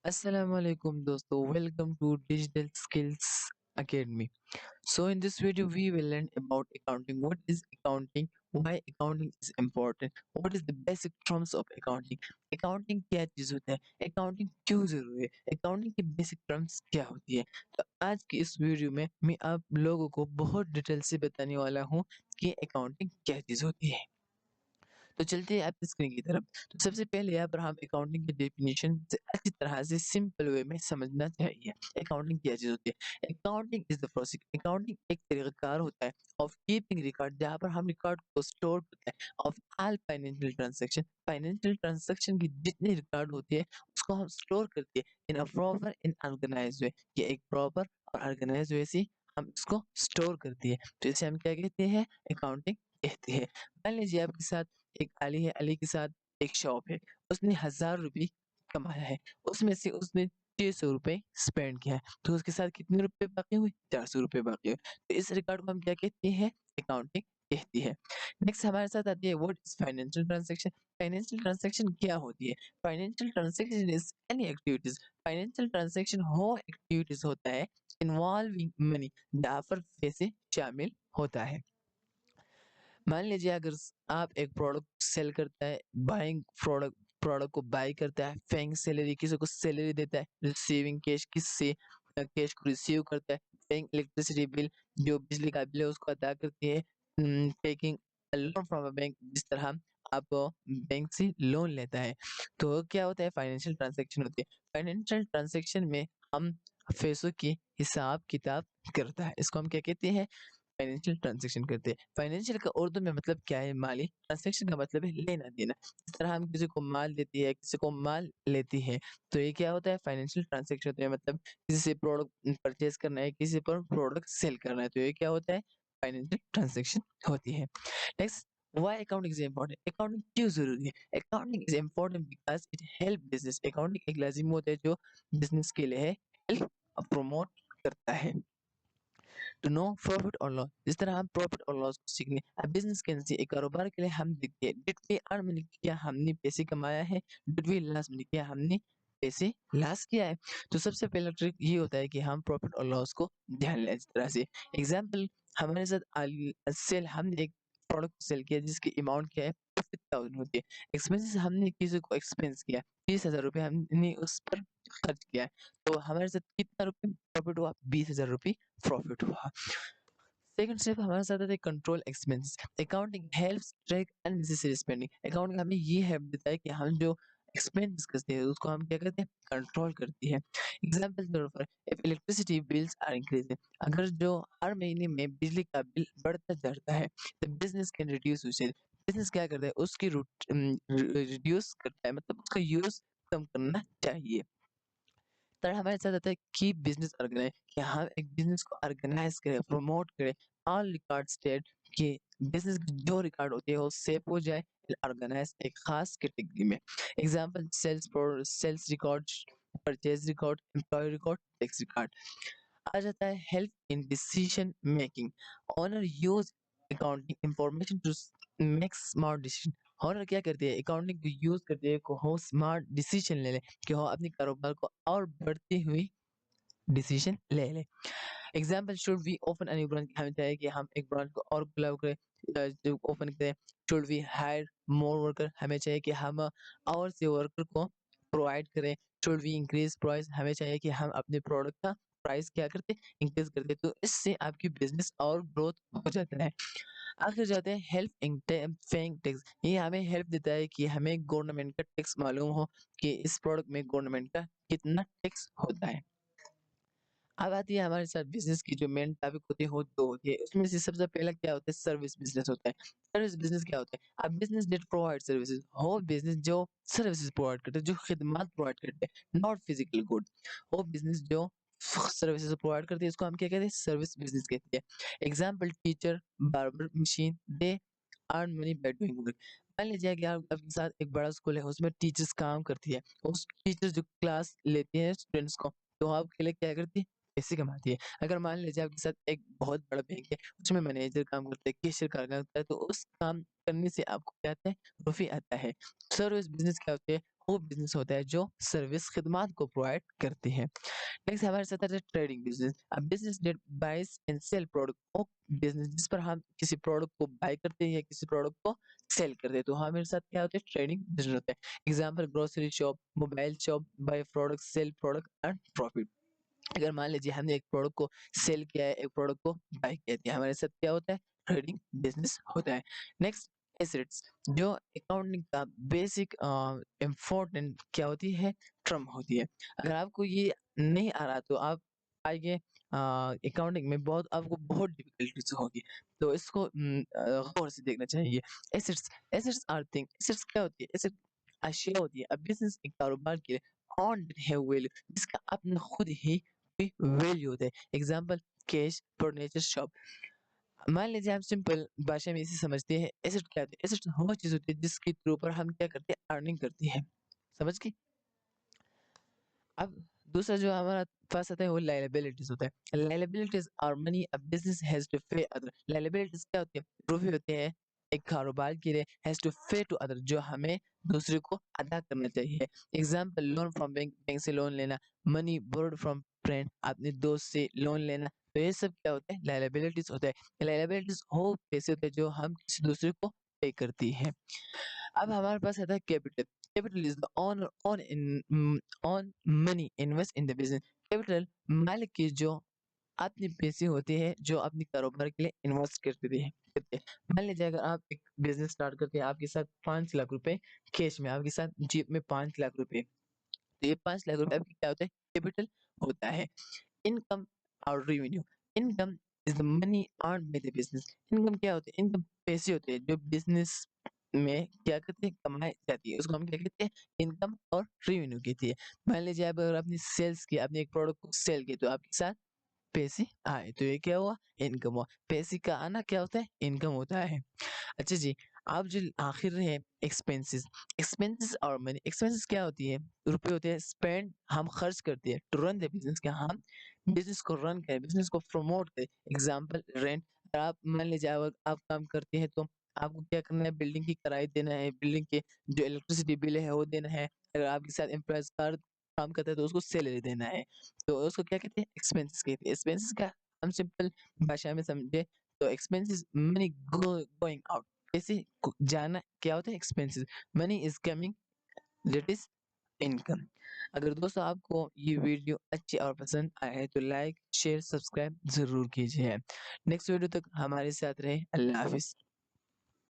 Assalamualaikum dosto, welcome to Digital Skills Academy. So in this video we will learn about accounting. What is accounting? Why accounting is important? What is the basic terms of accounting? Accounting क्या चीज होता है? Accounting क्यों जरूरी है? Accounting की basic terms क्या होती है? तो आज की इस वीडियो में मैं आप लोगों को बहुत डिटेल से बताने वाला हूँ कि accounting क्या चीज होती है। तो चलते हैं आपकी स्क्रीन की तरफ। तो सबसे पहले यहाँ पर हम अकाउंटिंग की डेफिनेशन से अच्छी तरह से सिंपल वे में समझना चाहिए। अकाउंटिंग क्या चीज़ होती है? Accounting is the process. Accounting एक तरीकाकार होता है ऑफ कीपिंग रिकॉर्ड, जहाँ पर हम रिकॉर्ड को स्टोर करते हैं of all financial transaction. Financial transaction की जितनी रिकॉर्ड होती है उसको हम स्टोर करते हैं इन अ प्रॉपर इन ऑर्गेनाइज्ड वे। ये एक प्रॉपर और ऑर्गेनाइज्ड वे से हम इसको स्टोर करते हैं। तो इसे हम क्या कहते हैं? अकाउंटिंग कहते हैं। मान लीजिए आपके साथ एक अली है, अली के साथ एक शॉप है, उसने 1000 रुपये कमाया है, उसमें से उसने 600 रुपये स्पेंड किया है, तो उसके साथ कितने रुपए बाकी हुए? 400 रुपये बाकी हुए। तो इस रिकॉर्ड को हम क्या कहते हैं? अकाउंटिंग कहती है। नेक्स्ट हमारे साथ आती है what is financial transaction. Financial transaction क्या होती है? Financial transaction is any activities. Financial transaction वो एक्टिविटीज होता है इन्वॉल्विंग मनी, जहाँ पर पैसे शामिल होता है। मान लीजिए अगर आप एक प्रोडक्ट सेल करता है, बाइंग प्रोडक्ट प्रोडक्ट को बाय करता है, पेइंग सैलरी किसी को सैलरी देता है, रिसीविंग कैश किससे कैश को रिसीव करता है, पेइंग इलेक्ट्रिसिटी बिल जो बिजली का बिल है उसको अदा करती है, taking loan from a bank जिस तरह आप बैंक से लोन लेता है। तो क्या होता है? फाइनेंशियल ट्रांजैक्शन होती है। फाइनेंशियल ट्रांजैक्शन में हम पैसों की हिसाब किताब करता है, इसको हम क्या कहते हैं? फाइनेंशियल ट्रांजैक्शन करते हैं। फाइनेंशियल का उर्दू में मतलब क्या है? माली। ट्रांजैक्शन का मतलब है लेना देना। इस तरह हम किसी को माल देती है, किसी को माल लेती है, तो ये क्या होता है? फाइनेंशियल ट्रांजैक्शन होता है। मतलब किसी से प्रोडक्ट परचेज करना है, किसी पर प्रोडक्ट सेल करना है, तो ये क्या होता है? फाइनेंशियल ट्रांजैक्शन होती है। Next, why accounting is important? Accounting क्यों जरूरी है? Accounting is important because it help business. Accounting एक लाजिम होता है जो बिजनेस के लिए है, हेल्प प्रमोट करता है। टू नो प्रॉफिट और लॉस, जिस तरह हम प्रॉफिट और लॉस को सीखने बिजनेस के एक कारोबार के लिए हम देखते हैं डिड वी अर्न मनी, क्या हमने पैसे कमाया है, डिड वी लॉस मनी, क्या हमने पैसे लॉस किया है। तो सबसे पहला ट्रिक ये होता है कि हम प्रॉफिट और लॉस को ध्यान लें। इस तरह से एग्जांपल हमारे साथ सेल हमने एक प्रोडक्ट सेल किया जिसकी अमाउंट क्या है? 50,000 होती है। एक्सपेंसेस हमने किसी को एक्सपेंस किया 30,000 रुपये हमने उस पर खर्च किया है, तो हमारे साथ कितना रुपये प्रॉफिट हुआ? 20,000 रुपये प्रॉफिट हुआ। सेकंड स्टेप हमारे साथ आता है control expense. Accounting helps track unnecessary spending. Accounting हमें ये हेल्प देता है कि हम जो एक्सपेंस करते हैं उसको हम क्या करते हैं? कंट्रोल करती है। एग्जांपल के तौर पर if electricity bills are increasing, अगर जो हर महीने में बिजली का बिल बढ़ता जाता है तो business can reduce usage. Business क्या करता है? उसकी रिड्यूस करता है, मतलब उसका यूज कम करना चाहिए। तर हमारे साथ आता है कि बिजनेस ऑर्गेनाइज, कि हम एक बिजनेस को ऑर्गेनाइज करें, प्रमोट करें। ऑल रिकॉर्ड स्टेट कि बिजनेस की जो रिकॉर्ड होती है वो सेव हो जाए, ऑर्गेनाइज एक खास कैटेगरी में। Example sales record, purchase record, employ record, tax record. आ जाता है help in decision making. Owner use accounting information to make smart decision. Owner क्या करते हैं? अकाउंटिंग को यूज करते हैं को हो स्मार्ट डिसीजन ले ले, कि वो अपने कारोबार को और बढ़ती हुई डिसीजन ले ले। Example should we open a new branch, हमें चाहिए कि हम एक ब्रांच को और क्लब करें, जो ओपन करें। Should we hire more worker, हमें चाहिए कि हम और से वर्कर को प्रोवाइड करें। शुड वी इंक्रीज प्राइस, हमें चाहिए कि हम अपने प्रोडक्ट का प्राइस क्या करते? इंक्रीज करते। तो इससे आपकी बिजनेस और ग्रोथ हो जाता है। आखिर जाते हैं हेल्प इन पेइंग टैक्स। ये हमें हेल्प देता है कि हमें गवर्नमेंट का टैक्स मालूम हो कि इस प्रोडक्ट में गवर्नमेंट का कितना टैक्स होता है। अब आती है हमारे साथ बिज़नेस की जो मेन टॉपिक होती है वो 2 होती है। उसमें से सबसे पहला क्या होता है? सर्विस बिज़नेस होता है। सर्विस बिज़नेस क्या होता है? अ बिज़नेस दैट प्रोवाइड सर्विसेज़, वो बिज़नेस जो सर्विसेज़ प्रोवाइड करते हैं, जो खिदमत प्रोवाइड करते हैं, नॉट फिजिकल गुड। वो बिज़नेस जो सर्विसेज़ प्रोवाइड करती है उसको हम क्या कहते हैं? सर्विस बिज़नेस कहते हैं। Example teacher, barber, machine, they earn money by doing work. मान लीजिए कि आपके साथ एक बड़ा स्कूल है, उसमें टीचर्स काम करती है। उस टीचर्स जो क्लास लेती हैं स्टूडेंट्स को, तो वो आपके लिए क्या करती है? पैसे कमाती है। अगर मान लीजिए आपके साथ एक बहुत बड़ा बैंक है, उसमें मैनेजर काम करता है, कैशियर काम करता है, तो उस काम करने से आपको क्या आता है? प्रॉफ़िट आता है। सर्विस बिज़नेस क्या होती है? वो बिज़नेस होता है जो सर्विस खिदमात को प्रोवाइड करती है। नेक्स्ट हमारे साथ आता है trading business. A business that buys and sell product. वो बिज़नेस जिस पर हम किसी प्रोडक्ट को बाय करते हैं या किसी प्रोडक्ट को सेल करते हैं, तो हमारे साथ क्या होता है? ट्रेडिंग बिज़नेस होता है। Example grocery shop, mobile shop, buy product, sell product, earn profit. अगर मान लीजिए हमने एक प्रोडक्ट को सेल किया है, एक प्रोडक्ट को बाय किया है, हमारे साथ क्या होता है? ट्रेडिंग बिजनेस होता है। नेक्स्ट एसेट्स, जो अकाउंटिंग का बेसिक इम्पोर्टेंट क्या होती है? टर्म होती है। अगर आपको ये नहीं आ रहा तो आप आगे अकाउंटिंग में बहुत आपको बहुत डिफिकल्टीज होगी, तो इसको गौर से देखना चाहिए। Assets, assets are thing, assets क्या होती है? एसेट अशिया होती है। अब बिजनेस एक कारोबार के लिए ऑन है वैल्यू, जिसका अपना खुद ही कोई वैल्यू होता है। Example cash, furniture shop. मान लीजिए हम सिंपल भाषा में इसे समझते हैं, एसेट क्या होती है? एसेट वो चीज होती है जिसके थ्रू पर हम क्या करते हैं? अर्निंग करती है। समझ गए? अब दूसरा जो हमारा पास आता है वो लायबिलिटीज होता है। लायबिलिटीज और money a business has to pay other. Liabilities क्या होती है? रूपए होते हैं एक कारोबार के लिए, हैज टू पे टू अदर, जो हमें दूसरे को अदा करना चाहिए। Example loan from bank, bank से लोन लेना। मनी बोर्ड फ्रॉम फ्रेंड, अपने दोस्त से लोन लेना। तो ये सब क्या होता है? लायबिलिटीज होता है। लायबिलिटीज वो पैसे होते हैं जो हम किसी दूसरे को पे करती है। अब हमारे पास आता है capital. Capital is the owner on money invest in the business. Capital मालिक की जो अपनी पैसे होते हैं जो अपने कारोबार के लिए इन्वेस्ट करते हैं। मान लीजिए अगर आप एक बिजनेस स्टार्ट करते हैं, आपके साथ 5 लाख रुपए कैश में, आपके साथ जेब में 5 लाख रुपए, तो ये 5 लाख रुपए आपकी क्या होता है? कैपिटल होता है। इनकम और revenue. Income is the money earn by the business. Income क्या होती है? इनकम पैसे होते हैं जो बिजनेस में क्या करते हैं? कमाई जाती है, उसको हम क्या कहते हैं? इनकम और रेवेन्यू कहती है। मान लीजिए आप अगर आपने सेल्स किया, आपने एक प्रोडक्ट को सेल किया, तो आपके साथ पैसे आए, तो ये क्या हुआ? इनकम हुआ। पैसे का आना क्या होता है? इनकम होता है। अच्छा जी, आप जो आखिर है एक्सपेंसेस। एक्सपेंसेस और मनी। एक्सपेंसेस क्या होती है? रुपए होते हैं स्पेंड, हम खर्च करते हैं टू रन द बिजनेस, क्या हम बिजनेस को रन करें, बिजनेस को प्रमोट करें। Example rent. आप मान लीजिए आप काम करते हैं, तो आपको क्या करना है? बिल्डिंग की किराया देना है, बिल्डिंग के जो इलेक्ट्रिसिटी बिल है वो देना है। अगर आपके साथ एम्प्लॉयज कार काम करता है तो उसको सैलरी देना है, तो उसको क्या कहते हैं? एक्सपेंसेस कहते हैं। एक्सपेंसेस का हम सिंपल भाषा में समझे तो एक्सपेंसेस मनी गोइंग आउट, पैसे जाना क्या होता है? Expenses. Money is coming, that is income. अगर दोस्तों आपको ये वीडियो अच्छी और पसंद आए है तो लाइक शेयर सब्सक्राइब जरूर कीजिए। नेक्स्ट वीडियो तक हमारे साथ रहे। अल्लाह हाफिज।